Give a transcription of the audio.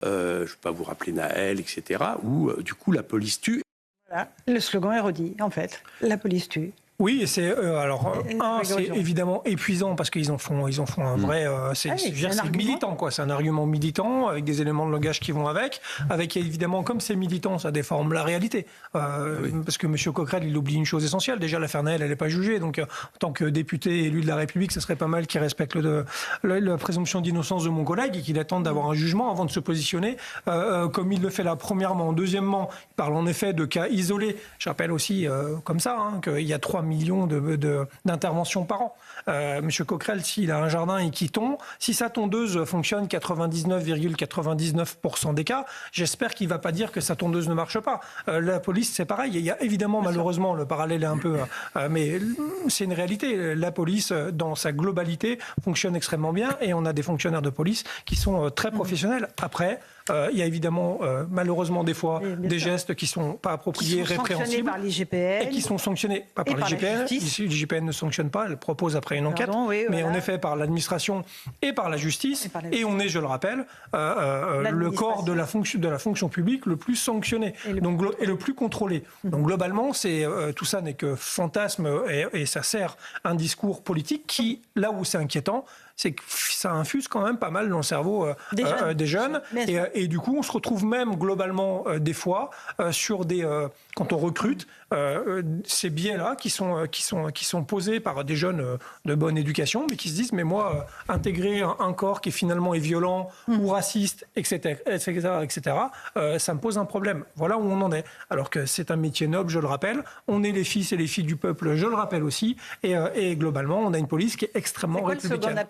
je ne vais pas vous rappeler Naël, etc., où du coup la police tue. Voilà. Le slogan est redit, en fait. La police tue. Oui, et c'est c'est évidemment épuisant parce qu'ils en font un vrai. C'est militant, quoi. C'est un argument militant avec des éléments de langage qui vont avec évidemment, comme c'est militant, ça déforme la réalité. Parce que M. Coquerel, il oublie une chose essentielle. Déjà, l'affaire Naël, elle n'est pas jugée. Donc, en tant que député élu de la République, ce serait pas mal qu'il respecte la présomption d'innocence de mon collègue et qu'il attende d'avoir un jugement avant de se positionner, comme il le fait là. Premièrement, deuxièmement, il parle en effet de cas isolés. Je rappelle aussi, comme ça, qu'il y a 3 millions d'interventions par an. Monsieur Coquerel, s'il a un jardin et qu'il tond, si sa tondeuse fonctionne 99,99% des cas, j'espère qu'il ne va pas dire que sa tondeuse ne marche pas. La police, c'est pareil. Il y a évidemment, malheureusement, le parallèle est un peu... mais c'est une réalité. La police, dans sa globalité, fonctionne extrêmement bien et on a des fonctionnaires de police qui sont très professionnels. Après... il y a évidemment, malheureusement, des fois, des gestes qui ne sont pas appropriés, répréhensibles. Par l'IGPN. Et qui sont sanctionnés, pas par l'IGPN. L'IGPN ne sanctionne pas, elle propose après une enquête. Mais en effet, par l'administration et par la justice. Et on est, je le rappelle, le corps de la fonction publique le plus sanctionné et le plus contrôlé. Donc globalement, tout ça n'est que fantasme et ça sert un discours politique qui, là où c'est inquiétant, c'est que ça infuse quand même pas mal dans le cerveau des jeunes. Et du coup, on se retrouve même globalement des fois sur quand on recrute, ces biais-là qui sont posés par des jeunes de bonne éducation, mais qui se disent, mais moi, intégrer un corps qui finalement est violent ou raciste, etc., ça me pose un problème. Voilà où on en est. Alors que c'est un métier noble, je le rappelle. On est les fils et les filles du peuple, je le rappelle aussi. Et globalement, on a une police qui est extrêmement républicaine.